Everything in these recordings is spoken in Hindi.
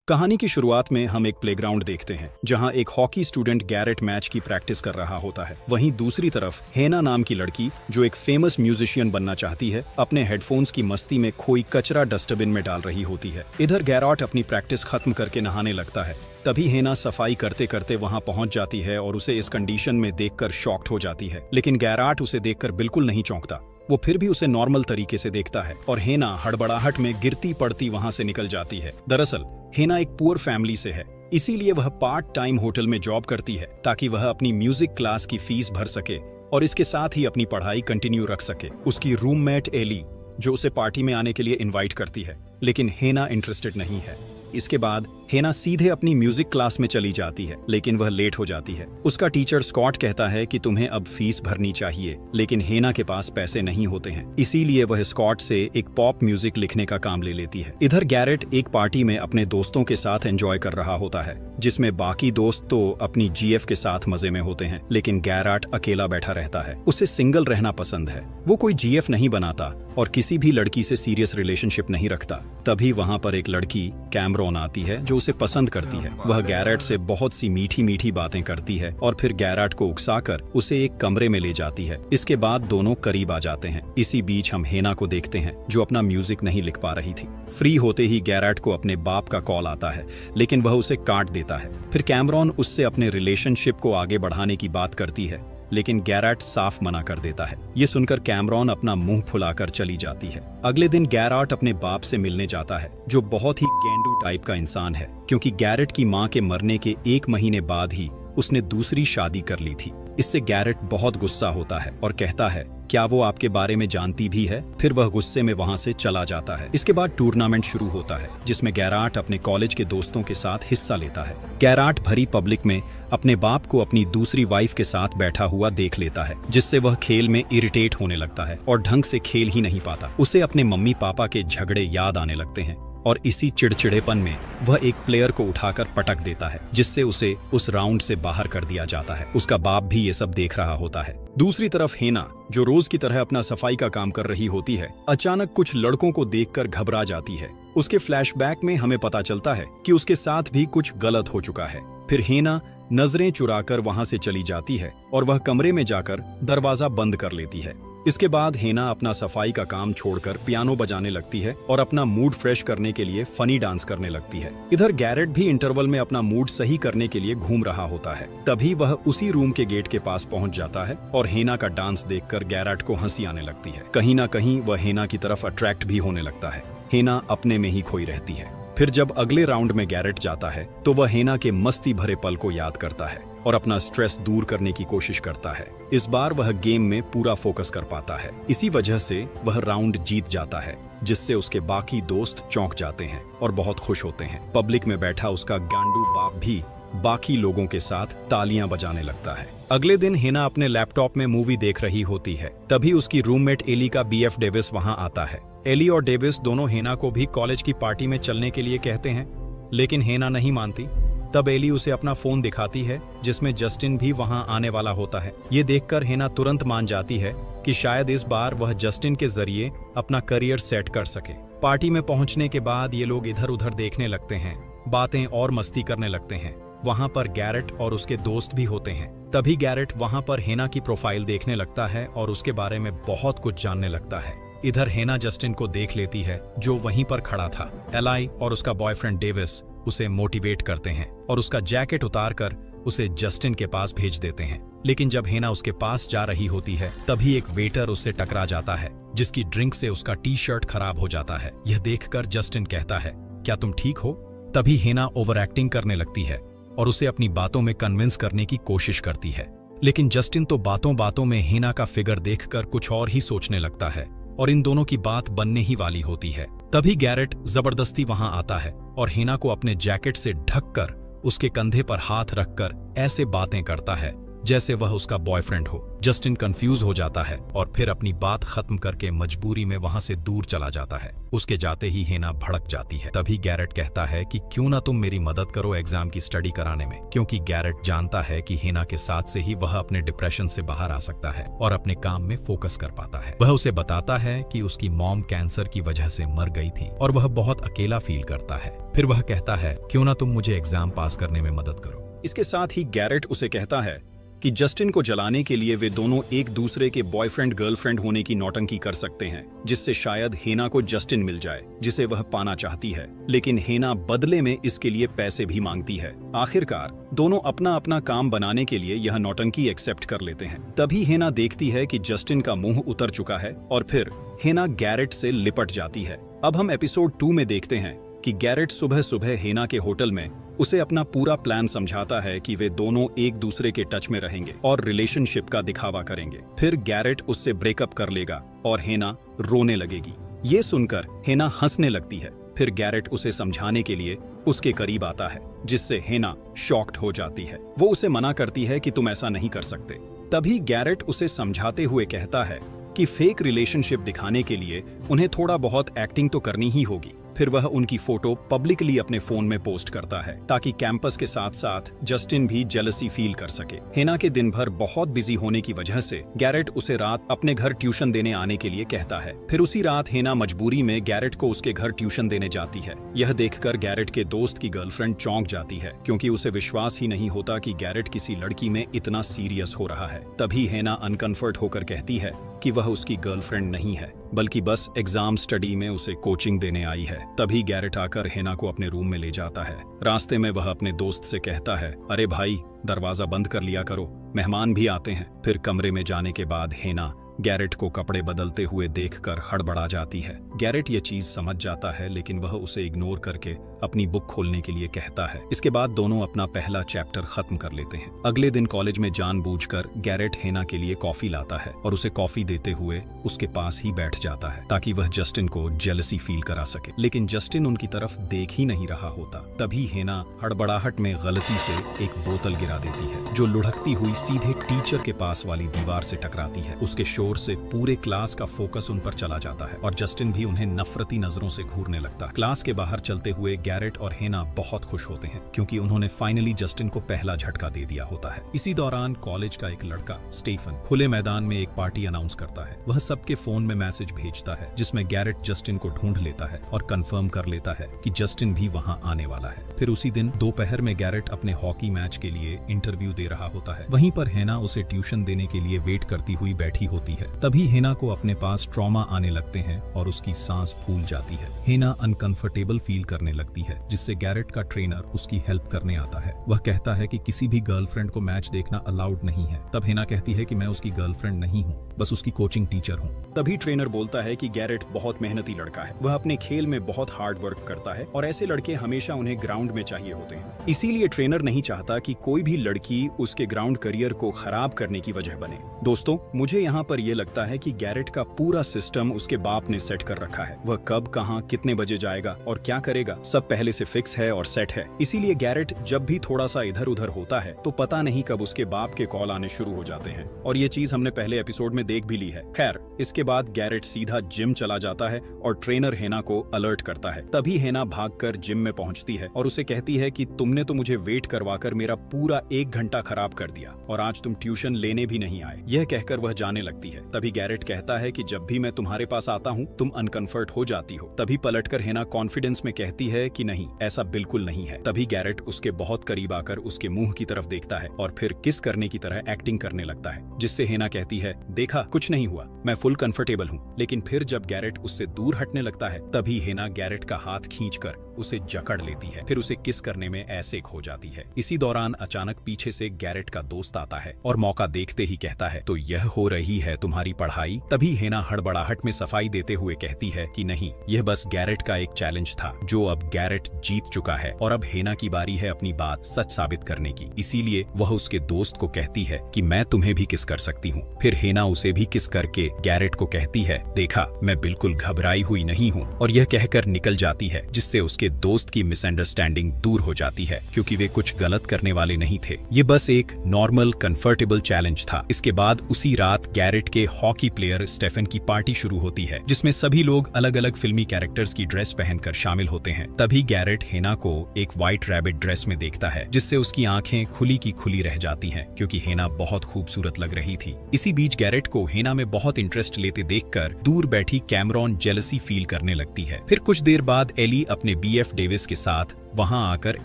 कहानी की शुरुआत में हम एक प्लेग्राउंड देखते हैं जहां एक हॉकी स्टूडेंट गैरेट मैच की प्रैक्टिस कर रहा होता है। वहीं दूसरी तरफ हेना नाम की लड़की जो एक फेमस म्यूजिशियन बनना चाहती है अपने हेडफोन्स की मस्ती में खोई कचरा डस्टबिन में डाल रही होती है। इधर गैरेट अपनी प्रैक्टिस खत्म करके नहाने लगता है। तभी हेना सफाई करते करते वहां पहुंच जाती है और उसे इस कंडीशन में देखकर शॉक्ड हो जाती है। लेकिन गैरेट उसे देखकर बिल्कुल नहीं चौंकता। वो फिर भी उसे नॉर्मल तरीके से देखता है और हेना हड़बड़ाहट में गिरती पड़ती वहां से निकल जाती है। दरअसल हेना एक पुअर फैमिली से है, इसीलिए वह पार्ट टाइम होटल में जॉब करती है ताकि वह अपनी म्यूजिक क्लास की फीस भर सके और इसके साथ ही अपनी पढ़ाई कंटिन्यू रख सके। उसकी रूममेट एली जो उसे पार्टी में आने के लिए इनवाइट करती है, लेकिन हेना इंटरेस्टेड नहीं है। इसके बाद हेना सीधे अपनी म्यूजिक क्लास में चली जाती है, लेकिन वह लेट हो जाती है। उसका टीचर स्कॉट कहता है कि तुम्हें अब फीस भरनी चाहिए, लेकिन हेना के पास पैसे नहीं होते हैं, इसीलिए वह स्कॉट से एक पॉप म्यूजिक लिखने का काम ले लेती है। इधर गैरेट एक पार्टी में अपने दोस्तों के साथ एंजॉय कर रहा होता है, जिसमें बाकी दोस्त तो अपनी जीएफ के साथ मजे में होते हैं, लेकिन गैरेट अकेला बैठा रहता है। उसे सिंगल रहना पसंद है। वो कोई जीएफ नहीं बनाता और किसी भी लड़की से सीरियस रिलेशनशिप नहीं रखता। तभी वहाँ पर एक लड़की कैमरॉन आती है जो उसे पसंद करती है। वह गैरेट से बहुत सी मीठी मीठी बातें करती है और फिर गैरेट को उकसाकर उसे एक कमरे में ले जाती है। इसके बाद दोनों करीब आ जाते हैं। इसी बीच हम हेना को देखते हैं जो अपना म्यूजिक नहीं लिख पा रही थी। फ्री होते ही गैरेट को अपने बाप का कॉल आता है, लेकिन वह उसे काट देता है। फिर कैमरॉन उससे अपने रिलेशनशिप को आगे बढ़ाने की बात करती है, लेकिन गैरेट साफ मना कर देता है। ये सुनकर कैमरॉन अपना मुंह फुलाकर चली जाती है। अगले दिन गैरेट अपने बाप से मिलने जाता है, जो बहुत ही गेंडू टाइप का इंसान है, क्योंकि गैरेट की मां के मरने के 1 महीने बाद ही उसने दूसरी शादी कर ली थी। इससे गैरेट बहुत गुस्सा होता है और कहता है, क्या वो आपके बारे में जानती भी है? फिर वह गुस्से में वहां से चला जाता है। इसके बाद टूर्नामेंट शुरू होता है, जिसमें गैरेट अपने कॉलेज के दोस्तों के साथ हिस्सा लेता है। गैरेट भरी पब्लिक में अपने बाप को अपनी दूसरी वाइफ के साथ बैठा हुआ देख लेता है, जिससे वह खेल में इरिटेट होने लगता है और ढंग से खेल ही नहीं पाता। उसे अपने मम्मी पापा के झगड़े याद आने लगते हैं और इसी चिड़चिड़ेपन में वह एक प्लेयर को उठाकर पटक देता है, जिससे उसे उस राउंड से बाहर कर दिया जाता है। उसका बाप भी ये सब देख रहा होता है। दूसरी तरफ हेना, जो रोज की तरह अपना सफाई का काम कर रही होती है, अचानक कुछ लड़कों को देखकर घबरा जाती है। उसके फ्लैशबैक में हमें पता चलता है कि उसके साथ भी कुछ गलत हो चुका है। फिर हेना नजरें चुराकर वहां से चली जाती है और वह कमरे में जाकर दरवाजा बंद कर लेती है। इसके बाद हेना अपना सफाई का काम छोड़कर पियानो बजाने लगती है और अपना मूड फ्रेश करने के लिए फनी डांस करने लगती है। इधर गैरेट भी इंटरवल में अपना मूड सही करने के लिए घूम रहा होता है। तभी वह उसी रूम के गेट के पास पहुंच जाता है और हेना का डांस देखकर गैरेट को हंसी आने लगती है। कहीं ना कहीं वह हेना की तरफ अट्रैक्ट भी होने लगता है। हेना अपने में ही खोई रहती है। फिर जब अगले राउंड में गैरेट जाता है तो वह हेना के मस्ती भरे पल को याद करता है और अपना स्ट्रेस दूर करने की कोशिश करता है। इस बार वह गेम में पूरा फोकस कर पाता है। इसी वजह से वह राउंड जीत जाता है, जिससे उसके बाकी दोस्त चौंक जाते हैं और बहुत खुश होते हैं। पब्लिक में बैठा उसका गांडू बाप भी बाकी लोगों के साथ तालियां बजाने लगता है। अगले दिन हेना अपने लैपटॉप में मूवी देख रही होती है। तभी उसकी रूममेट एली का बीएफ डेविस वहां आता है। एली और डेविस दोनों हेना को भी कॉलेज की पार्टी में चलने के लिए कहते हैं, लेकिन हेना नहीं मानती। तब एली उसे अपना फोन दिखाती है, जिसमें जस्टिन भी वहां आने वाला होता है। ये देखकर हेना तुरंत मान जाती है कि शायद इस बार वह जस्टिन के जरिए अपना करियर सेट कर सके। पार्टी में पहुंचने के बाद ये लोग इधर उधर देखने लगते हैं, बातें और मस्ती करने लगते हैं। वहां पर गैरेट और उसके दोस्त भी होते हैं। तभी गैरेट वहां पर हेना की प्रोफाइल देखने लगता है और उसके बारे में बहुत कुछ जानने लगता है। इधर हेना जस्टिन को देख लेती है, जो वहीं पर खड़ा था। एलाई और उसका बॉयफ्रेंड डेविस उसे मोटिवेट करते हैं और उसका जैकेट उतारकर उसे जस्टिन के पास भेज देते हैं। लेकिन जब हेना उसके पास जा रही होती है, तभी एक वेटर उससे टकरा जाता है, जिसकी ड्रिंक से उसका टी शर्ट खराब हो जाता है। यह देखकर जस्टिन कहता है, क्या तुम ठीक हो? तभी हेना ओवर एक्टिंग करने लगती है और उसे अपनी बातों में कन्विंस करने की कोशिश करती है। लेकिन जस्टिन तो बातों बातों में हेना का फिगर देखकर कुछ और ही सोचने लगता है और इन दोनों की बात बनने ही वाली होती है। तभी गैरेट जबरदस्ती वहां आता है और हेना को अपने जैकेट से ढककर उसके कंधे पर हाथ रखकर ऐसे बातें करता है, जैसे वह उसका बॉयफ्रेंड हो। जस्टिन कंफ्यूज हो जाता है और फिर अपनी बात खत्म करके मजबूरी में वहां से दूर चला जाता है। उसके जाते ही हेना भड़क जाती है। तभी गैरेट कहता है कि क्यों ना तुम मेरी मदद करो एग्जाम की स्टडी कराने में, क्योंकि गैरेट जानता है कि हेना के साथ से ही वह अपने डिप्रेशन से बाहर आ सकता है और अपने काम में फोकस कर पाता है। वह उसे बताता है कि उसकी मॉम कैंसर की वजह से मर गई थी और वह बहुत अकेला फील करता है। फिर वह कहता है क्यों ना तुम मुझे एग्जाम पास करने में मदद करो। इसके साथ ही गैरेट उसे कहता है कि जस्टिन को जलाने के लिए वे दोनों एक दूसरे के बॉयफ्रेंड गर्लफ्रेंड होने की नौटंकी कर सकते हैं, जिससे शायद हेना को जस्टिन मिल जाए जिसे वह पाना चाहती है। लेकिन हेना बदले में इसके लिए पैसे भी मांगती है। आखिरकार दोनों अपना अपना काम बनाने के लिए यह नौटंकी एक्सेप्ट कर लेते हैं। तभी हेना देखती है कि जस्टिन का मुंह उतर चुका है और फिर हेना गैरेट से लिपट जाती है। अब हम एपिसोड 2 में देखते हैं कि गैरेट सुबह सुबह हेना के होटल में उसे अपना पूरा प्लान समझाता है कि वे दोनों एक दूसरे के टच में रहेंगे और रिलेशनशिप का दिखावा करेंगे। फिर गैरेट उससे ब्रेकअप कर लेगा और हेना रोने लगेगी। ये सुनकर हेना हंसने लगती है। फिर गैरेट उसे समझाने के लिए उसके करीब आता है, जिससे हेना शॉक्ड हो जाती है। वो उसे मना करती है कि तुम ऐसा नहीं कर सकते। तभी गैरेट उसे समझाते हुए कहता है कि फेक रिलेशनशिप दिखाने के लिए उन्हें थोड़ा बहुत एक्टिंग तो करनी ही होगी। फिर वह उनकी फोटो पब्लिकली अपने फोन में पोस्ट करता है ताकि कैंपस के साथ साथ जस्टिन भी जेलसी फील कर सके। हेना के दिन भर बहुत बिजी होने की वजह से गैरेट उसे रात अपने घर ट्यूशन देने आने के लिए कहता है। फिर उसी रात हेना मजबूरी में गैरेट को उसके घर ट्यूशन देने जाती है। यह देखकर गैरेट के दोस्त की गर्लफ्रेंड चौंक जाती है, क्योंकि उसे विश्वास ही नहीं होता कि गैरेट किसी लड़की में इतना सीरियस हो रहा है। तभी हेना अनकंफर्ट होकर कहती है कि वह उसकी गर्लफ्रेंड नहीं है, बल्कि बस एग्जाम स्टडी में उसे कोचिंग देने आई है। तभी गैरेट आकर हेना को अपने रूम में ले जाता है। रास्ते में वह अपने दोस्त से कहता है, अरे भाई दरवाजा बंद कर लिया करो, मेहमान भी आते हैं। फिर कमरे में जाने के बाद हेना गैरेट को कपड़े बदलते हुए देखकर हड़बड़ा जाती है। गैरेट ये चीज समझ जाता है, लेकिन वह उसे इग्नोर करके अपनी बुक खोलने के लिए कहता है। इसके बाद दोनों अपना पहला चैप्टर खत्म कर लेते हैं। अगले दिन कॉलेज में जानबूझकर गैरेट हेना के लिए कॉफी लाता है और उसे कॉफी देते हुए उसके पास ही बैठ जाता है ताकि वह जस्टिन को जेलसी फील करा सके। लेकिन जस्टिन उनकी तरफ देख ही नहीं रहा होता। तभी हेना हड़बड़ाहट में गलती से एक बोतल गिरा देती है, जो लुढ़कती हुई सीधे टीचर के पास वाली दीवार से टकराती है। उसके शोर से पूरे क्लास का फोकस उन पर चला जाता है और जस्टिन भी उन्हें नफरती नजरों से घूरने लगता है। क्लास के बाहर चलते हुए गैरेट और हेना बहुत खुश होते हैं, क्योंकि उन्होंने फाइनली जस्टिन को पहला झटका दे दिया होता है। इसी दौरान कॉलेज का एक लड़का स्टीफन खुले मैदान में एक पार्टी अनाउंस करता है। वह सबके फोन में मैसेज भेजता है, जिसमें गैरेट जस्टिन को ढूंढ लेता है और कंफर्म कर लेता है कि जस्टिन भी वहां आने वाला है। फिर उसी दिन दोपहर में गैरेट अपने हॉकी मैच के लिए इंटरव्यू दे रहा होता है। वहीं पर हेना उसे ट्यूशन देने के लिए वेट करती हुई बैठी होती है। तभी हेना को अपने पास ट्रॉमा आने लगते हैं और उसकी सांस फूल जाती है। हेना अनकंफर्टेबल फील करने लगती है, जिससे गैरेट का ट्रेनर उसकी हेल्प करने आता है। वह कहता है कि किसी भी गर्लफ्रेंड को मैच देखना अलाउड नहीं है। तब हेना कहती है कि मैं उसकी गर्लफ्रेंड नहीं हूँ, बस उसकी कोचिंग टीचर हूँ। तभी ट्रेनर बोलता है कि गैरेट बहुत मेहनती लड़का है, वह अपने खेल में बहुत हार्ड वर्क करता है और ऐसे लड़के हमेशा उन्हें ग्राउंड में चाहिए होते हैं। इसीलिए ट्रेनर नहीं चाहता कि कोई भी लड़की उसके ग्राउंड करियर को खराब करने की वजह बने। दोस्तों, मुझे यहाँ पर यह लगता है कि गैरेट का पूरा सिस्टम उसके बाप ने सेट कर रखा है। वह कब, कहां, कितने बजे जाएगा और क्या करेगा, सब पहले से फिक्स है और सेट है। इसीलिए गैरेट जब भी थोड़ा सा इधर उधर होता है तो पता नहीं कब उसके बाप के कॉल आने शुरू हो जाते हैं, और ये चीज हमने पहले एपिसोड में देख भी ली है। खैर, इसके बाद गैरेट सीधा जिम चला जाता है और ट्रेनर हेना को अलर्ट करता है। तभी हेना भागकर जिम में पहुंचती है और उसे कहती है कि तुमने तो मुझे वेट करवाकर मेरा पूरा 1 घंटा खराब कर दिया और आज तुम ट्यूशन लेने भी नहीं आए। यह कहकर वह जाने लगती है। तभी गैरेट कहता है कि जब भी मैं तुम्हारे पास आता हूँ तुम अनकंफर्ट हो जाती हो। तभी पलटकर हेना कॉन्फिडेंस में कहती है कि नहीं, ऐसा बिल्कुल नहीं है। तभी गैरेट उसके बहुत करीब आकर उसके मुंह की तरफ देखता है और फिर किस करने की तरह एक्टिंग करने लगता है, जिससे हेना कहती है, देखा, कुछ नहीं हुआ, मैं फुल कंफर्टेबल हूँ। लेकिन फिर जब गैरेट उससे दूर हटने लगता है तभी हेना गैरेट का हाथ खींचकर उसे जकड़ लेती है, फिर उसे किस करने में ऐसे खो जाती है। इसी दौरान अचानक पीछे से गैरेट का दोस्त आता है और मौका देखते ही कहता है है, तो यह हो रही है तुम्हारी पढ़ाई। तभी हेना हड़बड़ाहट में सफाई देते हुए कहती है कि नहीं, यह बस गैरेट का एक चैलेंज था जो अब गैरेट जीत चुका है और अब हेना की बारी है अपनी बात सच साबित करने की। इसीलिए वह उसके दोस्त को कहती है कि मैं तुम्हें भी किस कर सकती हूँ। फिर हेना उसे भी किस करके गैरेट को कहती है, देखा मैं बिल्कुल घबराई हुई नहीं हूँ, और यह कहकर निकल जाती है, जिससे उसके दोस्त की मिसअंडरस्टैंडिंग दूर हो जाती है क्योंकि वे कुछ गलत करने वाले नहीं थे। ये बस एक नॉर्मल कंफर्टेबल चैलेंज था। इसके बाद उसी रात गैरेट के हॉकी प्लेयर स्टेफन की पार्टी शुरू होती है, जिसमें सभी लोग अलग अलग फिल्मी कैरेक्टर्स की ड्रेस पहनकर शामिल होते हैं। तभी गैरेट हेना को एक व्हाइट रैबिट ड्रेस में देखता है, जिससे उसकी आंखें खुली की खुली रह जाती हैं क्योंकि हेना बहुत खूबसूरत लग रही थी। इसी बीच गैरेट को हेना में बहुत इंटरेस्ट लेते देखकर दूर बैठी कैमरॉन जेलसी फील करने लगती है। फिर कुछ देर बाद एली अपने बीएफ डेविस के साथ वहां आकर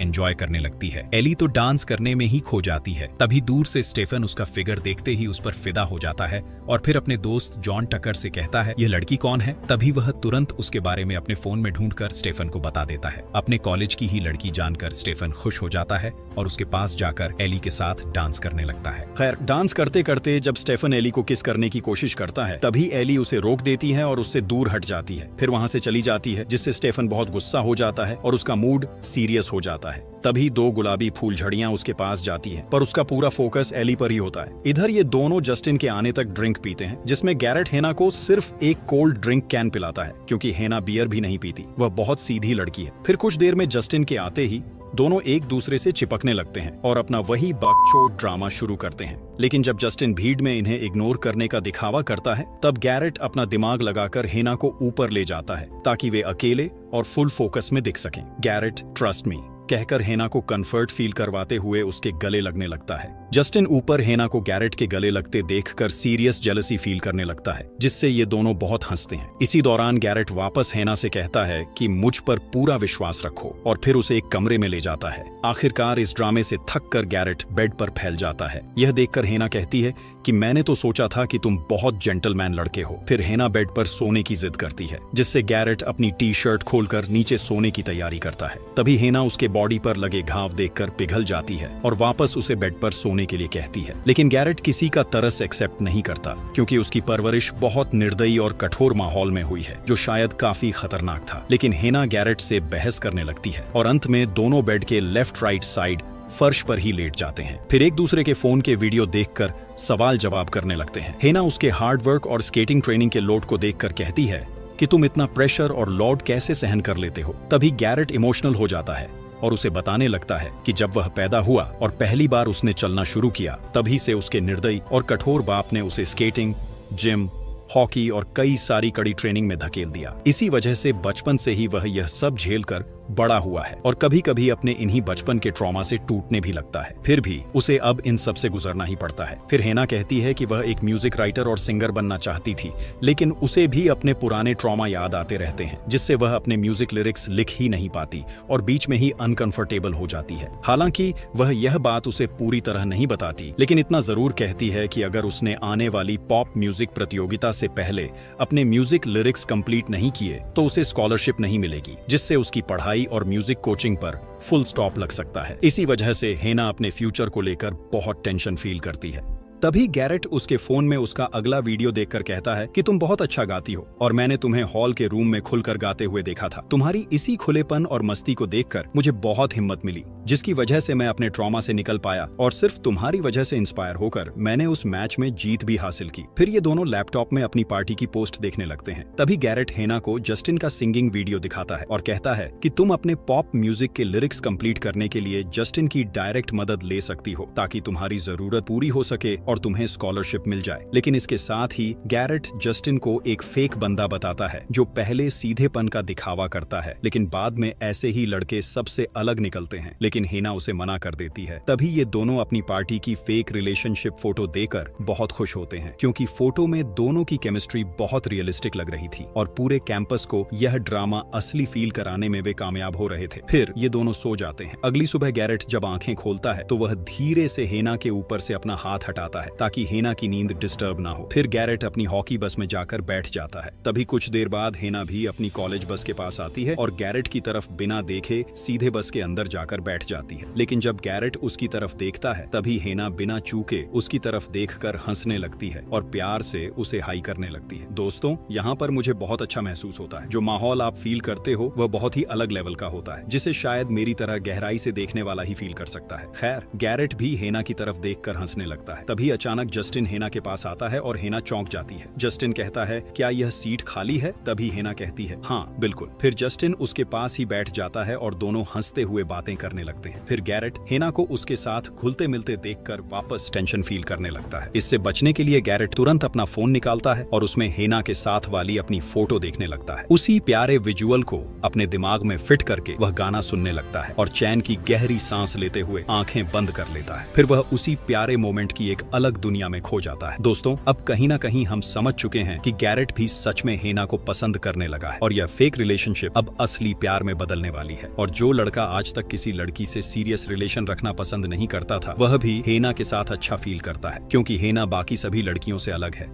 एंजॉय करने लगती है। एली तो डांस करने में ही खो जाती है। तभी दूर से स्टेफन उसका फिगर देखते ही उस पर फिदा हो जाता है और फिर अपने दोस्त जॉन टकर से कहता है, यह लड़की कौन है? तभी वह तुरंत उसके बारे में अपने फोन में ढूंढकर स्टेफन को बता देता है। अपने कॉलेज की ही लड़की जानकर स्टेफन खुश हो जाता है और उसके पास जाकर एली के साथ डांस करने लगता है। खैर, डांस करते करते जब स्टेफन एली को किस करने की कोशिश करता है, तभी एली उसे रोक देती है और उससे दूर हट जाती है। फिर वहां से चली जाती है, जिससे स्टेफन बहुत गुस्सा हो जाता है और उसका मूड सीरियस हो जाता है। तभी दो गुलाबी फूल झड़ियां उसके पास जाती हैं, पर उसका पूरा फोकस एली पर ही होता है। इधर ये दोनों जस्टिन के आने तक ड्रिंक पीते हैं, जिसमें गैरेट हेना को सिर्फ एक कोल्ड ड्रिंक कैन पिलाता है क्योंकि हेना बियर भी नहीं पीती। वह बहुत सीधी लड़की है। फिर कुछ देर में जस्टिन के आते ही दोनों एक दूसरे से चिपकने लगते हैं और अपना वही बकचोद ड्रामा शुरू करते हैं। लेकिन जब जस्टिन भीड़ में इन्हें इग्नोर करने का दिखावा करता है, तब गैरेट अपना दिमाग लगाकर हेना को ऊपर ले जाता है ताकि वे अकेले और फुल फोकस में दिख सकें। गैरेट ट्रस्ट मी कहकर हेना को कंफर्ट फील करवाते हुए उसके गले लगने लगता है। जस्टिन ऊपर हेना को गैरेट के गले लगते देखकर सीरियस जेलसी फील करने लगता है, जिससे ये दोनों बहुत हंसते हैं। इसी दौरान गैरेट वापस हेना से कहता है कि मुझ पर पूरा विश्वास रखो और फिर उसे एक कमरे में ले जाता है। आखिरकार इस ड्रामे से थक कर गैरेट बेड पर फैल जाता है। यह देखकर हेना कहती है कि मैंने तो सोचा था कि तुम बहुत जेंटलमैन लड़के हो। फिर हेना बेड पर सोने की जिद करती है, जिससे गैरेट अपनी टी शर्ट खोलकर नीचे सोने की तैयारी करता है। तभी हेना उसके बॉडी पर लगे घाव देखकर पिघल जाती है और वापस उसे बेड पर सोने के लिए कहती है। लेकिन गैरेट किसी का तरस एक्सेप्ट नहीं करता क्योंकि उसकी परवरिश बहुत निर्दयी और कठोर माहौल में हुई है, जो शायद काफी खतरनाक था। लेकिन हेना गैरेट से बहस करने लगती है और अंत में दोनों बेड के लेफ्ट राइट साइड फर्श पर ही लेट जाते हैं। फिर एक दूसरे के फोन के वीडियो देखकर सवाल जवाब करने लगते हैं। हेना उसके हार्ड वर्क और स्केटिंग ट्रेनिंग के लोड को देखकर कहती है कि तुम इतना प्रेशर और लोड कैसे सहन कर लेते हो। तभी गैरेट इमोशनल हो जाता है और उसे बताने लगता है कि जब वह पैदा हुआ और पहली बार उसने चलना शुरू किया, तभी से उसके निर्दयी और कठोर बाप ने उसे स्केटिंग, जिम, हॉकी और कई सारी कड़ी ट्रेनिंग में धकेल दिया। इसी वजह से बचपन से ही वह यह सब झेलकर बड़ा हुआ है और कभी कभी अपने इन्हीं बचपन के ट्रॉमा से टूटने भी लगता है। फिर भी उसे अब इन सब से गुजरना ही पड़ता है। फिर हेना कहती है कि वह एक म्यूजिक राइटर और सिंगर बनना चाहती थी, लेकिन उसे भी अपने पुराने ट्रॉमा याद आते रहते हैं, जिससे वह अपने म्यूजिक लिरिक्स लिख ही नहीं पाती और बीच में ही अनकंफर्टेबल हो जाती है। हालांकि वह यह बात उसे पूरी तरह नहीं बताती, लेकिन इतना जरूर कहती है कि अगर उसने आने वाली पॉप म्यूजिक प्रतियोगिता से पहले अपने म्यूजिक लिरिक्स कंप्लीट नहीं किए तो उसे स्कॉलरशिप नहीं मिलेगी, जिससे उसकी पढ़ाई और म्यूजिक कोचिंग पर फुल स्टॉप लग सकता है। इसी वजह से हेना अपने फ्यूचर को लेकर बहुत टेंशन फील करती है। तभी गैरेट उसके फोन में उसका अगला वीडियो देखकर कहता है कि तुम बहुत अच्छा गाती हो और मैंने तुम्हें हॉल के रूम में खुलकर गाते हुए देखा था। तुम्हारी इसी खुलेपन और मस्ती को देखकर मुझे बहुत हिम्मत मिली, जिसकी वजह से मैं अपने ट्रॉमा से निकल पाया और सिर्फ तुम्हारी वजह से इंस्पायर होकर मैंने उस मैच में जीत भी हासिल की। फिर ये दोनों लैपटॉप में अपनी पार्टी की पोस्ट देखने लगते हैं। तभी गैरेट हेना को जस्टिन का सिंगिंग वीडियो दिखाता है और कहता है कि तुम अपने पॉप म्यूजिक के लिरिक्स कंप्लीट करने के लिए जस्टिन की डायरेक्ट मदद ले सकती हो ताकि तुम्हारी जरूरत पूरी हो सके और तुम्हें स्कॉलरशिप मिल जाए। लेकिन इसके साथ ही गैरेट जस्टिन को एक फेक बंदा बताता है जो पहले सीधेपन का दिखावा करता है, लेकिन बाद में ऐसे ही लड़के सबसे अलग निकलते हैं। लेकिन हेना उसे मना कर देती है। तभी ये दोनों अपनी पार्टी की फेक रिलेशनशिप फोटो देकर बहुत खुश होते हैं क्योंकि फोटो में दोनों की केमिस्ट्री बहुत रियलिस्टिक लग रही थी और पूरे कैंपस को यह ड्रामा असली फील कराने में वे कामयाब हो रहे थे। फिर ये दोनों सो जाते हैं। अगली सुबह गैरेट जब आंखें खोलता है तो वह धीरे से हेना के ऊपर से अपना हाथ हटाता है ताकि हेना की नींद डिस्टर्ब ना हो। फिर गैरेट अपनी हॉकी बस में जाकर बैठ जाता है। तभी कुछ देर बाद हेना भी अपनी कॉलेज बस के पास आती है और गैरेट की तरफ बिना देखे सीधे बस के अंदर जाकर बैठ जाती है। लेकिन जब गैरेट उसकी तरफ देखता है तभी हेना बिना चूके उसकी तरफ देखकर हंसने लगती है और प्यार से उसे हाई करने लगती है। दोस्तों, यहाँ पर मुझे बहुत अच्छा महसूस होता है। जो माहौल आप फील करते हो वह बहुत ही अलग लेवल का होता है, जिसे शायद मेरी तरह गहराई से देखने वाला ही फील कर सकता है। खैर, गैरेट भी हेना की तरफ देखकर हंसने लगता है। तभी अचानक जस्टिन हेना के पास आता है और हेना चौंक जाती है। जस्टिन कहता है, क्या यह सीट खाली है? तभी हेना कहती है, हाँ बिल्कुल। फिर जस्टिन उसके पास ही बैठ जाता है और दोनों हंसते हुए बातें करने लगते हैं। फिर गैरेट हेना को उसके साथ घुलते मिलते देखकर वापस टेंशन फील करने लगता है। इससे बचने के लिए गैरेट तुरंत अपना फोन निकालता है और उसमें हेना के साथ वाली अपनी फोटो देखने लगता है। उसी प्यारे विजुअल को अपने दिमाग में फिट करके वह गाना सुनने लगता है और चैन की गहरी सांस लेते हुए आंखें बंद कर लेता है। फिर वह उसी प्यारे मोमेंट की एक अलग दुनिया में खो जाता है। दोस्तों, अब कहीं ना कहीं हम समझ चुके हैं कि गैरेट भी सच में हेना को पसंद करने लगा है और यह फेक रिलेशनशिप अब असली प्यार में बदलने वाली है। और जो लड़का आज तक किसी लड़की से सीरियस रिलेशन रखना पसंद नहीं करता था, वह भी हेना के साथ अच्छा फील करता है, क्योंकि हेना बाकी सभी लड़कियों से अलग है।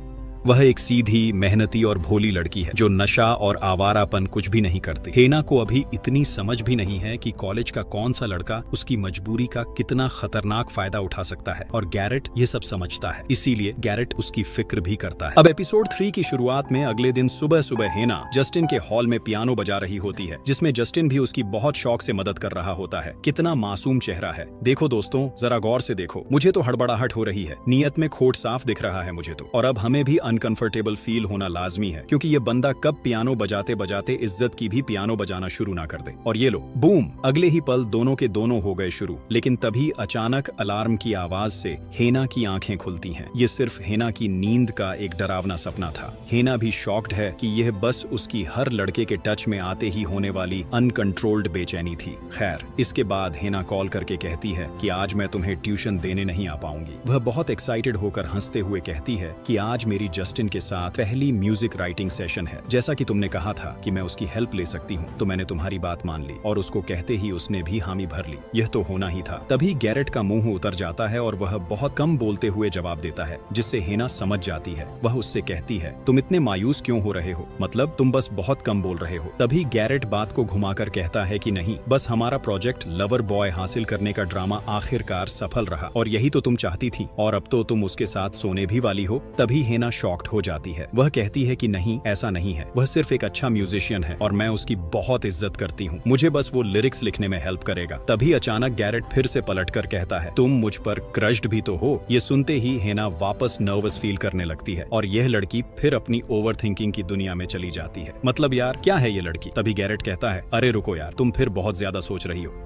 वह एक सीधी, मेहनती और भोली लड़की है जो नशा और आवारापन कुछ भी नहीं करती। हेना को अभी इतनी समझ भी नहीं है कि कॉलेज का कौन सा लड़का उसकी मजबूरी का कितना खतरनाक फायदा उठा सकता है, और गैरेट ये सब समझता है, इसीलिए गैरेट उसकी फिक्र भी करता है। अब एपिसोड 3 की शुरुआत में अगले दिन सुबह सुबह हेना जस्टिन के हॉल में पियानो बजा रही होती है, जिसमें जस्टिन भी उसकी बहुत शौक से मदद कर रहा होता है। कितना मासूम चेहरा है। देखो दोस्तों, जरा गौर से देखो, मुझे तो हड़बड़ाहट हो रही है, नियत में खोट साफ दिख रहा है मुझे तो। और अब हमें भी अनकंफर्टेबल फील होना लाजमी है, क्योंकि ये बंदा कब पियानो बजाते बजाते इज्जत की भी पियानो बजाना शुरू ना कर दे। और ये लो, बूम, अगले ही पल दोनों के दोनों हो गए शुरू। लेकिन तभी अचानक अलार्म की आवाज से हेना की आंखें खुलती हैं। ये सिर्फ हेना की नींद का एक डरावना सपना था। हेना भी शॉक्ड है कि यह बस उसकी हर लड़के के टच में आते ही होने वाली अनकंट्रोल्ड बेचैनी थी। खैर, इसके बाद हेना कॉल करके कहती है कि आज मैं तुम्हें ट्यूशन देने नहीं आ पाऊंगी। वह बहुत एक्साइटेड होकर हंसते हुए कहती है कि आज मेरी जस्टिन के साथ पहली म्यूजिक राइटिंग सेशन है। जैसा कि तुमने कहा था कि मैं उसकी हेल्प ले सकती हूँ, तो मैंने तुम्हारी बात मान ली। और उसको कहते ही उसने भी हामी भर ली। यह तो होना ही था। तभी गैरेट का मुंह उतर जाता है और वह बहुत कम बोलते हुए जवाब देता है, जिससे हेना समझ जाती है। वह उससे कहती है, तुम इतने मायूस क्यों हो रहे हो? मतलब तुम बस बहुत कम बोल रहे हो। तभी गैरेट बात को घुमाकर कहता है कि नहीं, बस हमारा प्रोजेक्ट लवर बॉय हासिल करने का ड्रामा आखिरकार सफल रहा, और यही तो तुम चाहती थी, और अब तो तुम उसके साथ सोने भी वाली हो। तभी हेना शॉक्ड हो जाती है। वह कहती है कि नहीं, ऐसा नहीं है, वह सिर्फ एक अच्छा म्यूजिशियन है और मैं उसकी बहुत इज्जत करती हूँ। मुझे बस वो लिरिक्स लिखने में हेल्प करेगा। तभी अचानक गैरेट फिर से पलटकर कहता है, तुम मुझ पर क्रश्ड भी तो हो। ये सुनते ही हेना वापस नर्वस फील करने लगती है और यह लड़की फिर अपनी ओवर थिंकिंग की दुनिया में चली जाती है। मतलब यार, क्या है ये लड़की? तभी गैरेट कहता है, अरे रुको यार, तुम फिर बहुत ज्यादा सोच रही हो।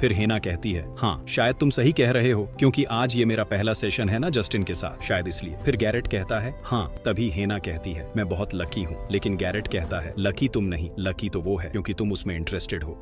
फिर हेना कहती है, हाँ शायद तुम सही कह रहे हो, क्योंकि आज ये मेरा पहला सेशन है ना जस्टिन के साथ, शायद इसलिए। फिर गैरेट कहता है, हाँ। तभी हेना कहती है, मैं बहुत लकी हूँ। लेकिन गैरेट कहता है, लकी तुम नहीं, लकी तो वो है क्योंकि तुम उसमें इंटरेस्टेड हो,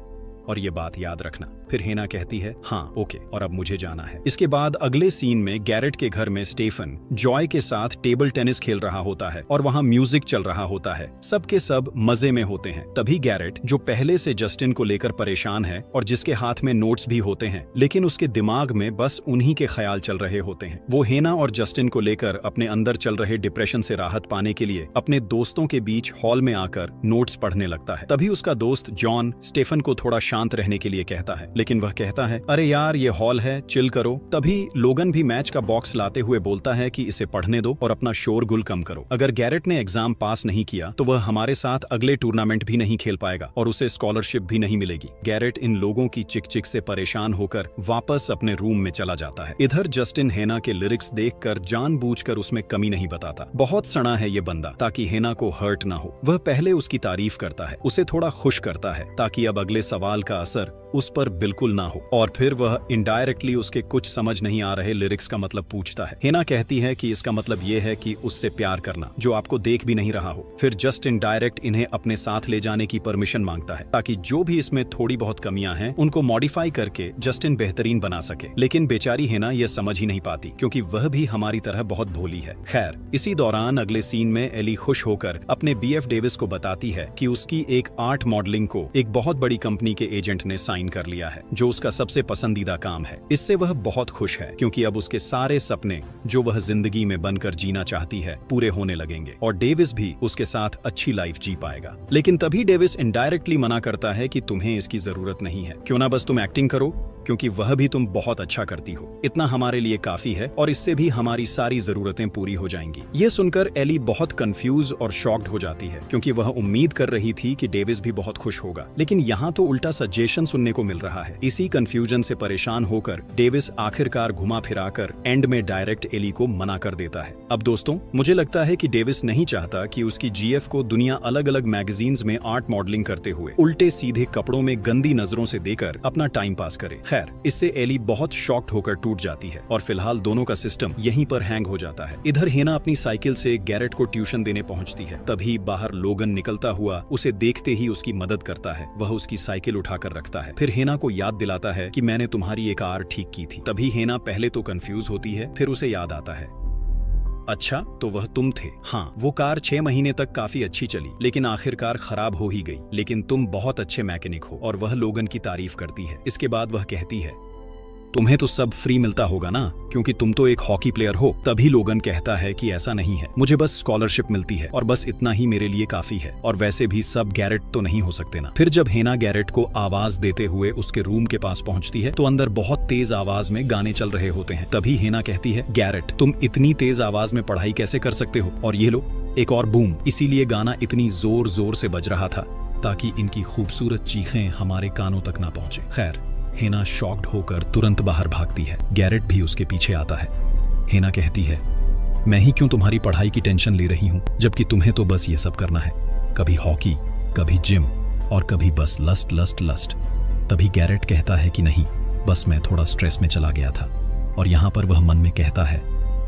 और ये बात याद रखना। फिर हेना कहती है, हाँ ओके, और अब मुझे जाना है। इसके बाद अगले सीन में गैरेट के घर में स्टेफन जॉय के साथ टेबल टेनिस खेल रहा होता है और वहाँ म्यूजिक चल रहा होता है। सबके सब मजे में होते हैं। तभी गैरेट, जो पहले से जस्टिन को लेकर परेशान है और जिसके हाथ में नोट्स भी होते हैं, लेकिन उसके दिमाग में बस उन्हीं के ख्याल चल रहे होते हैं, वो हेना और जस्टिन को लेकर अपने अंदर चल रहे डिप्रेशन से राहत पाने के लिए अपने दोस्तों के बीच हॉल में आकर नोट्स पढ़ने लगता है। तभी उसका दोस्त जॉन स्टेफन को थोड़ा शांत रहने के लिए कहता है, लेकिन वह कहता है, अरे यार ये हॉल है, चिल करो। तभी लोगन भी मैच का बॉक्स लाते हुए बोलता है कि इसे पढ़ने दो और अपना शोरगुल कम करो। अगर गैरेट ने एग्जाम पास नहीं किया तो वह हमारे साथ अगले टूर्नामेंट भी नहीं खेल पाएगा और उसे स्कॉलरशिप भी नहीं मिलेगी। गैरेट इन लोगों की चिक चिक से परेशान होकर वापस अपने रूम में चला जाता है। इधर जस्टिन हेना के लिरिक्स देखकर जानबूझकर उसमें कमी नहीं बताता। बहुत सड़ा है ये बंदा, ताकि हेना को हर्ट ना हो। वह पहले उसकी तारीफ करता है, उसे थोड़ा खुश करता है, ताकि अब अगले सवाल का असर उस पर बिल्कुल ना हो, और फिर वह इनडायरेक्टली उसके कुछ समझ नहीं आ रहे लिरिक्स का मतलब पूछता है। हेना कहती है कि इसका मतलब ये है कि उससे प्यार करना, जो आपको देख भी नहीं रहा हो। फिर जस्ट इनडायरेक्ट इन्हें अपने साथ ले जाने की परमिशन मांगता है, ताकि जो भी इसमें थोड़ी बहुत कमियां हैं उनको मॉडिफाई करके जस्टिन बेहतरीन बना सके। लेकिन बेचारी हेना यह समझ ही नहीं पाती, क्योंकि वह भी हमारी तरह बहुत भोली है। खैर, इसी दौरान अगले सीन में एली खुश होकर अपने BF डेविस को बताती है कि उसकी एक आर्ट मॉडलिंग को एक बहुत बड़ी कंपनी के एजेंट ने साइन कर लिया है, जो उसका सबसे पसंदीदा काम है। इससे वह बहुत खुश है क्योंकि अब उसके सारे सपने जो वह जिंदगी में बनकर जीना चाहती है पूरे होने लगेंगे और डेविस भी उसके साथ अच्छी लाइफ जी पाएगा। लेकिन तभी डेविस इनडायरेक्टली मना करता है कि तुम्हें इसकी जरूरत नहीं है, क्यों ना बस तुम एक्टिंग करो, क्योंकि वह भी तुम बहुत अच्छा करती हो। इतना हमारे लिए काफी है और इससे भी हमारी सारी जरूरतें पूरी हो जाएंगी। ये सुनकर एली बहुत कंफ्यूज और शॉक्ड हो जाती है क्योंकि वह उम्मीद कर रही थी कि डेविस भी बहुत खुश होगा, लेकिन यहाँ तो उल्टा सजेशन सुनने को मिल रहा है। इसी कंफ्यूजन से परेशान होकर डेविस आखिरकार घुमा फिराकर एंड में डायरेक्ट एली को मना कर देता है। अब दोस्तों, मुझे लगता है कि डेविस नहीं चाहता कि उसकी जीएफ को दुनिया अलग अलग मैगजीन्स में आर्ट मॉडलिंग करते हुए उल्टे सीधे कपड़ों में गंदी नजरों से देकर अपना टाइम पास करे। खैर, इससे एली बहुत शॉक्ड होकर टूट जाती है और फिलहाल दोनों का सिस्टम यहीं पर हैंग हो जाता है। इधर हेना अपनी साइकिल से गैरेट को ट्यूशन देने पहुंचती है। तभी बाहर लोगन निकलता हुआ उसे देखते ही उसकी मदद करता है। वह उसकी साइकिल उठाकर रखता है, फिर हेना को याद दिलाता है कि मैंने तुम्हारी एक कार ठीक की थी। तभी हेना पहले तो कंफ्यूज होती है, फिर उसे याद आता है, अच्छा तो वह तुम थे। हाँ, वो कार 6 महीने तक काफी अच्छी चली, लेकिन आखिरकार खराब हो ही गई। लेकिन तुम बहुत अच्छे मैकेनिक हो। और वह लोगन की तारीफ करती है। इसके बाद वह कहती है, तुम्हें तो सब फ्री मिलता होगा ना, क्योंकि तुम तो एक हॉकी प्लेयर हो। तभी लोगन कहता है कि ऐसा नहीं है, मुझे बस स्कॉलरशिप मिलती है और बस इतना ही मेरे लिए काफी है। और वैसे भी सब गैरेट तो नहीं हो सकते ना। फिर जब हेना गैरेट को आवाज देते हुए उसके रूम के पास पहुंचती है तो अंदर बहुत तेज आवाज में गाने चल रहे होते हैं। तभी हेना कहती है, गैरेट तुम इतनी तेज आवाज में पढ़ाई कैसे कर सकते हो? और ये लो एक और बूम। इसीलिए गाना इतनी जोर जोर से बज रहा था ताकि इनकी खूबसूरत चीखें हमारे कानों तक ना पहुंचे। खैर, हेना शॉक्ड होकर तुरंत बाहर भागती है। गैरेट भी उसके पीछे आता है। हेना कहती है, मैं ही क्यों तुम्हारी पढ़ाई की टेंशन ले रही हूँ, जबकि तुम्हें तो बस ये सब करना है, कभी हॉकी, कभी जिम और कभी बस लस्ट लस्ट लस्ट। तभी गैरेट कहता है कि नहीं, बस मैं थोड़ा स्ट्रेस में चला गया था। और यहाँ पर वह मन में कहता है,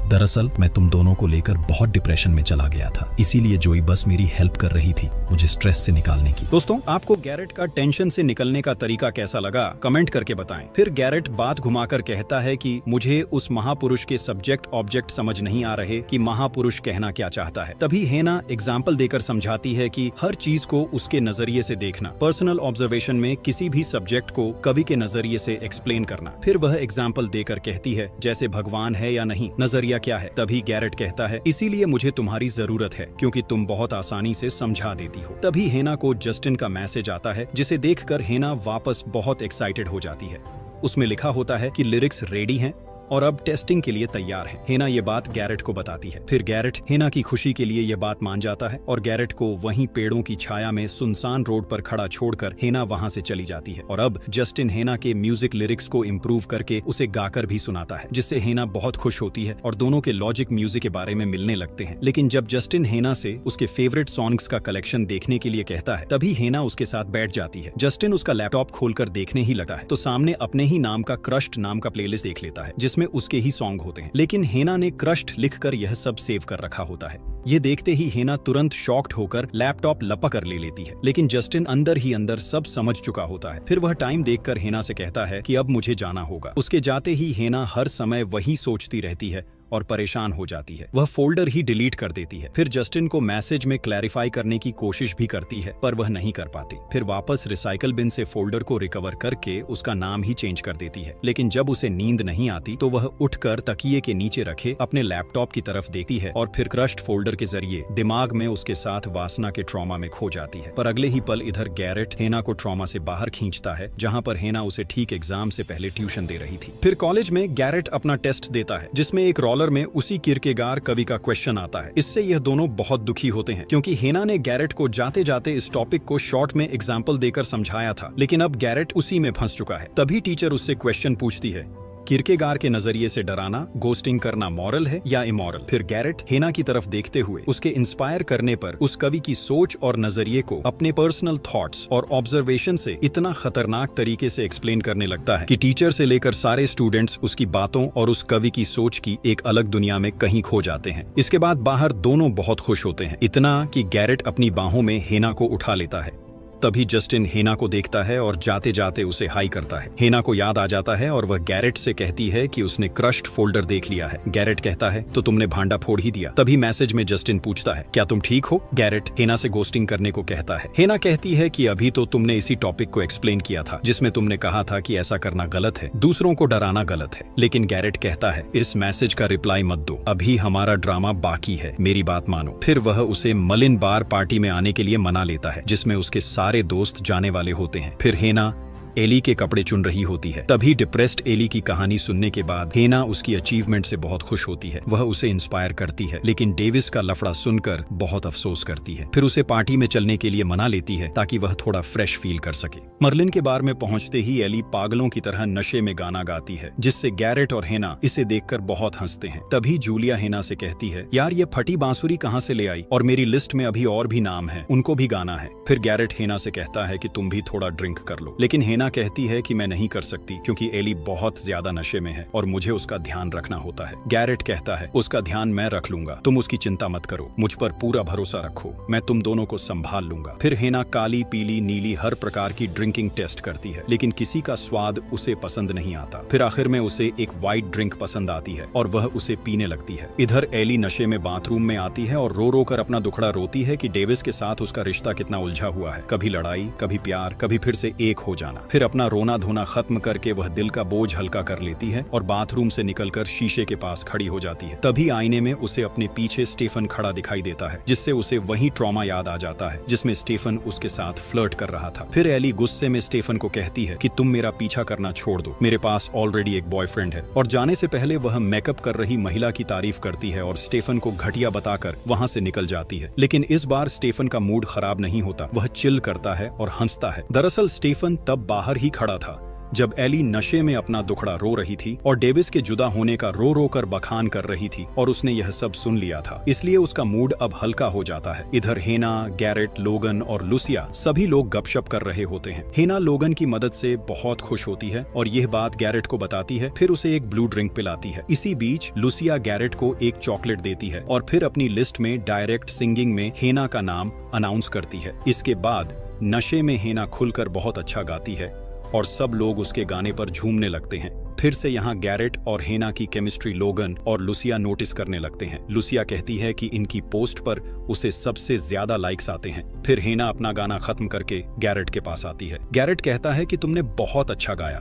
दरअसल मैं तुम दोनों को लेकर बहुत डिप्रेशन में चला गया था, इसीलिए जोई बस मेरी हेल्प कर रही थी मुझे स्ट्रेस से निकालने की। दोस्तों, आपको गैरेट का टेंशन से निकलने का तरीका कैसा लगा, कमेंट करके बताएं। फिर गैरेट बात घुमाकर कहता है कि मुझे उस महापुरुष के सब्जेक्ट ऑब्जेक्ट समझ नहीं आ रहे कि महापुरुष कहना क्या चाहता है। तभी हेना एग्जाम्पल देकर समझाती है कि हर चीज को उसके नजरिए से देखना, पर्सनल ऑब्जर्वेशन में किसी भी सब्जेक्ट को कवि के नजरिए से एक्सप्लेन करना। फिर वह एग्जाम्पल देकर कहती है, जैसे भगवान है या नहीं, नजरिया क्या है। तभी गैरेट कहता है, इसीलिए मुझे तुम्हारी जरूरत है क्योंकि तुम बहुत आसानी से समझा देती हो। तभी हेना को जस्टिन का मैसेज आता है, जिसे देखकर हेना वापस बहुत एक्साइटेड हो जाती है। उसमें लिखा होता है कि लिरिक्स रेडी हैं और अब टेस्टिंग के लिए तैयार है। हेना ये बात गैरेट को बताती है। फिर गैरेट हेना की खुशी के लिए ये बात मान जाता है और गैरेट को वहीं पेड़ों की छाया में सुनसान रोड पर खड़ा छोड़कर हेना वहां से चली जाती है। और अब जस्टिन हेना के म्यूजिक लिरिक्स को इम्प्रूव करके उसे गाकर भी सुनाता है, जिससे हेना बहुत खुश होती है और दोनों के लॉजिक म्यूजिक के बारे में मिलने लगते हैं। लेकिन जब जस्टिन हेना से उसके फेवरेट सॉन्ग्स का कलेक्शन देखने के लिए कहता है, तभी हेना उसके साथ बैठ जाती है। जस्टिन उसका लैपटॉप खोलकर देखने ही लगता है तो सामने अपने ही नाम का क्रश्ड नाम का प्लेलिस्ट देख लेता है, जिसमें उसके ही सॉन्ग होते हैं। लेकिन हेना ने क्रश्ड लिखकर यह सब सेव कर रखा होता है। ये देखते ही हेना तुरंत शॉक्ड होकर लैपटॉप लपक कर ले लेती है, लेकिन जस्टिन अंदर ही अंदर सब समझ चुका होता है। फिर वह टाइम देखकर हेना से कहता है कि अब मुझे जाना होगा। उसके जाते ही हेना हर समय वही सोचती रहती है और परेशान हो जाती है। वह फोल्डर ही डिलीट कर देती है। फिर जस्टिन को मैसेज में क्लैरिफाई करने की कोशिश भी करती है, पर वह नहीं कर पाती। फिर वापस रिसाइकल बिन से फोल्डर को रिकवर करके उसका नाम ही चेंज कर देती है। लेकिन जब उसे नींद नहीं आती तो वह उठकर तकिए के नीचे रखे अपने लैपटॉप की तरफ देखती है और फिर क्रश्ड फोल्डर के जरिए दिमाग में उसके साथ वासना के ट्रॉमा में खो जाती है। पर अगले ही पल इधर गैरेट हेना को ट्रॉमा से बाहर खींचता है, जहाँ पर हेना उसे ठीक एग्जाम से पहले ट्यूशन दे रही थी। फिर कॉलेज में गैरेट अपना टेस्ट देता है, जिसमें एक रोलर में उसी किरकेगार कवि का क्वेश्चन आता है। इससे यह दोनों बहुत दुखी होते हैं क्योंकि हेना ने गैरेट को जाते जाते इस टॉपिक को शॉर्ट में एग्जाम्पल देकर समझाया था, लेकिन अब गैरेट उसी में फंस चुका है। तभी टीचर उससे क्वेश्चन पूछती है, किरकेगार के नजरिए से डराना, गोस्टिंग करना मॉरल है या इमॉरल? फिर गैरेट हेना की तरफ देखते हुए उसके इंस्पायर करने पर उस कवि की सोच और नजरिए को अपने पर्सनल थॉट्स और ऑब्जर्वेशन से इतना खतरनाक तरीके से एक्सप्लेन करने लगता है कि टीचर से लेकर सारे स्टूडेंट्स उसकी बातों और उस कवि की सोच की एक अलग दुनिया में कहीं खो जाते हैं। इसके बाद बाहर दोनों बहुत खुश होते हैं, इतना कि गैरेट अपनी बाहों में हेना को उठा लेता है तभी जस्टिन हेना को देखता है और जाते जाते उसे हाई करता है। हेना को याद आ जाता है और वह गैरेट से कहती है कि उसने क्रश्ड फोल्डर देख लिया है। गैरेट कहता है तो तुमने भांडा फोड़ ही दिया। तभी मैसेज में जस्टिन पूछता है क्या तुम ठीक हो। गैरेट हेना से गोस्टिंग करने को कहता है। हेना कहती है कि अभी तो तुमने इसी टॉपिक को एक्सप्लेन किया था जिसमें तुमने कहा था कि ऐसा करना गलत है, दूसरों को डराना गलत है। लेकिन गैरेट कहता है इस मैसेज का रिप्लाई मत दो, अभी हमारा ड्रामा बाकी है, मेरी बात मानो। फिर वह उसे मलिन बार पार्टी में आने के लिए मना लेता है जिसमें उसके सारे दोस्त जाने वाले होते हैं। फिर हेना एली के कपड़े चुन रही होती है। तभी डिप्रेस्ड एली की कहानी सुनने के बाद हेना उसकी अचीवमेंट से बहुत खुश होती है। वह उसे इंस्पायर करती है, लेकिन डेविस का लफड़ा सुनकर बहुत अफसोस करती है। फिर उसे पार्टी में चलने के लिए मना लेती है ताकि वह थोड़ा फ्रेश फील कर सके। मर्लिन के बार में पहुंचते ही एली पागलों की तरह नशे में गाना गाती है जिससे गैरेट और हेना इसे देखकर बहुत हंसते हैं। तभी जूलिया हेना से कहती है यार ये फटी बांसुरी कहाँ से ले आई, और मेरी लिस्ट में अभी और भी नाम है, उनको भी गाना है। फिर गैरेट हेना से कहता है कि तुम भी थोड़ा ड्रिंक कर लो, लेकिन हेना कहती है कि मैं नहीं कर सकती क्योंकि एली बहुत ज्यादा नशे में है और मुझे उसका ध्यान रखना होता है। गैरेट कहता है उसका ध्यान मैं रख लूंगा, तुम उसकी चिंता मत करो, मुझ पर पूरा भरोसा रखो, मैं तुम दोनों को संभाल लूंगा। फिर हेना काली पीली नीली हर प्रकार की ड्रिंकिंग टेस्ट करती है, लेकिन किसी का स्वाद उसे पसंद नहीं आता। फिर आखिर में उसे एक व्हाइट ड्रिंक पसंद आती है और वह उसे पीने लगती है। इधर एली नशे में बाथरूम में आती है और रो रो कर अपना दुखड़ा रोती है कि डेविस के साथ उसका रिश्ता कितना उलझा हुआ है, कभी लड़ाई, कभी प्यार, कभी फिर से एक हो जाना। फिर अपना रोना धोना खत्म करके वह दिल का बोझ हल्का कर लेती है और बाथरूम से निकलकर शीशे के पास खड़ी हो जाती है। तभी आईने में उसे अपने पीछे स्टेफन खड़ा दिखाई देता है जिससे उसे वही ट्रॉमा याद आ जाता है जिसमें स्टेफन उसके साथ फ्लर्ट कर रहा था। फिर एली गुस्से में स्टेफन को कहती है कि तुम मेरा पीछा करना छोड़ दो, मेरे पास ऑलरेडी एक बॉयफ्रेंड है। और जाने से पहले वह मेकअप कर रही महिला की तारीफ करती है और स्टेफन को घटिया बताकर वहां से निकल जाती है। लेकिन इस बार स्टेफन का मूड खराब नहीं होता, वह चिल करता है और हंसता है। दरअसल स्टेफन तब बाहर ही खड़ा था जब एली नशे में अपना दुखड़ा रो रही थी और डेविस के जुदा होने का रो रो कर बखान कर रही थी, और उसने यह सब सुन लिया था, इसलिए उसका मूड अब हल्का हो जाता है। इधर हेना, गैरेट, लोगन और लुसिया सभी लोग गपशप कर रहे होते हैं। हेना लोगन की मदद से बहुत खुश होती है और यह बात गैरेट को बताती है, फिर उसे एक ब्लू ड्रिंक पिलाती है। इसी बीच लुसिया गैरेट को एक चॉकलेट देती है और फिर अपनी लिस्ट में डायरेक्ट सिंगिंग में हेना का नाम अनाउंस करती है। इसके बाद नशे में हेना खुलकर बहुत अच्छा गाती है और सब लोग उसके गाने पर झूमने लगते हैं। फिर से यहाँ गैरेट और हेना की केमिस्ट्री लोगन और लुसिया नोटिस करने लगते हैं। लुसिया कहती है कि इनकी पोस्ट पर उसे सबसे ज्यादा लाइक्स आते हैं। फिर हेना अपना गाना खत्म करके गैरेट के पास आती है। गैरेट कहता है कि तुमने बहुत अच्छा गाया।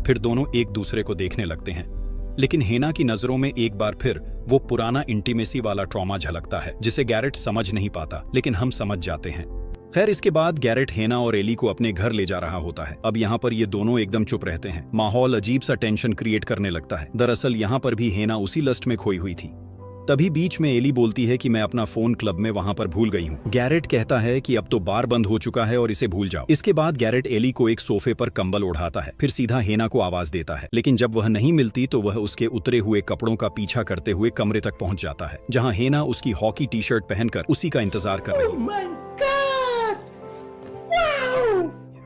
फिर दोनों एक दूसरे को देखने लगते हैं, लेकिन हेना की नजरों में एक बार फिर वो पुराना इंटीमेसी वाला ट्रॉमा झलकता है जिसे गैरेट समझ नहीं पाता, लेकिन हम समझ जाते हैं। खैर इसके बाद गैरेट हेना और एली को अपने घर ले जा रहा होता है। अब यहाँ पर ये दोनों एकदम चुप रहते हैं। माहौल अजीब सा टेंशन क्रिएट करने लगता है। दरअसल यहाँ पर भी हेना उसी लस्ट में खोई हुई थी। तभी बीच में एली बोलती है कि मैं अपना फोन क्लब में वहां पर भूल गई हूँ। गैरेट कहता है कि अब तो बार बंद हो चुका है और इसे भूल जाओ। इसके बाद गैरेट एली को एक सोफे पर कंबल ओढ़ाता है, फिर सीधा हेना को आवाज देता है, लेकिन जब वह नहीं मिलती तो वह उसके उतरे हुए कपड़ों का पीछा करते हुए कमरे तक पहुंच जाता है जहाँ हेना उसकी हॉकी टी शर्ट पहनकर उसी का इंतजार कर रही है।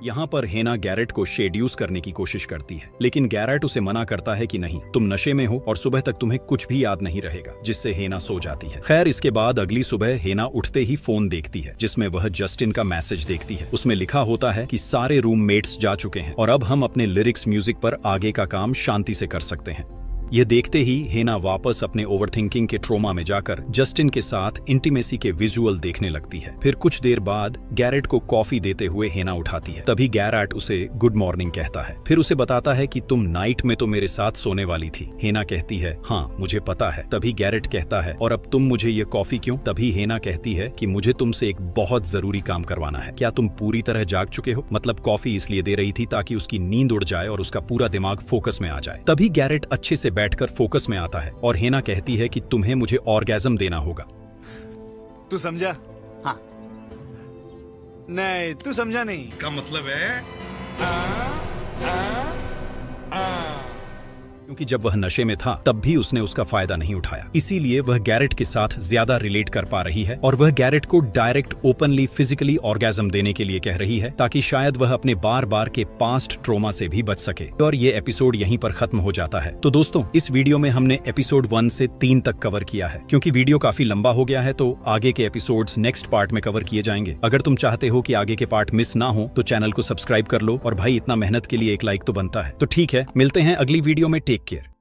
यहाँ पर हेना गैरेट को शेड्यूस करने की कोशिश करती है, लेकिन गैरेट उसे मना करता है कि नहीं, तुम नशे में हो और सुबह तक तुम्हें कुछ भी याद नहीं रहेगा, जिससे हेना सो जाती है। खैर इसके बाद अगली सुबह हेना उठते ही फोन देखती है जिसमें वह जस्टिन का मैसेज देखती है। उसमें लिखा होता है कि सारे रूममेट्स जा चुके हैं और अब हम अपने लिरिक्स म्यूजिक पर आगे का काम शांति से कर सकते हैं। यह देखते ही हेना वापस अपने ओवरथिंकिंग के ट्रोमा में जाकर जस्टिन के साथ इंटीमेसी के विजुअल देखने लगती है। फिर कुछ देर बाद गैरेट को कॉफी देते हुए हेना उठाती है। तभी गैरेट उसे गुड मॉर्निंग कहता है, फिर उसे बताता है कि तुम नाइट में तो मेरे साथ सोने वाली थी। हेना कहती है हाँ मुझे पता है। तभी गैरेट कहता है और अब तुम मुझे ये कॉफी क्यों? तभी हेना कहती है कि मुझे तुमसे एक बहुत जरूरी काम करवाना है। क्या तुम पूरी तरह जाग चुके हो? मतलब कॉफी इसलिए दे रही थी ताकि उसकी नींद उड़ जाए और उसका पूरा दिमाग फोकस में आ जाए। तभी गैरेट अच्छे से बैठकर फोकस में आता है और हेना कहती है कि तुम्हें मुझे ऑर्गेज़म देना होगा। तू समझा? हाँ। नहीं तू समझा नहीं। इसका मतलब है क्योंकि जब वह नशे में था तब भी उसने उसका फायदा नहीं उठाया। इसीलिए वह गैरेट के साथ ज्यादा रिलेट कर पा रही है और वह गैरेट को डायरेक्ट ओपनली फिजिकली ऑर्गेजम देने के लिए कह रही है ताकि शायद वह अपने बार बार के पास्ट ट्रोमा से भी बच सके। और ये एपिसोड यहीं पर खत्म हो जाता है। तो दोस्तों, इस वीडियो में हमने एपिसोड 1 से 3 तक कवर किया है। क्योंकि वीडियो काफी लंबा हो गया है तो आगे के एपिसोड्स नेक्स्ट पार्ट में कवर किए जाएंगे। अगर तुम चाहते हो कि आगे के पार्ट मिस ना हो तो चैनल को सब्सक्राइब कर लो और भाई इतना मेहनत के लिए एक लाइक तो बनता है। तो ठीक है, मिलते हैं अगली वीडियो में। Take care.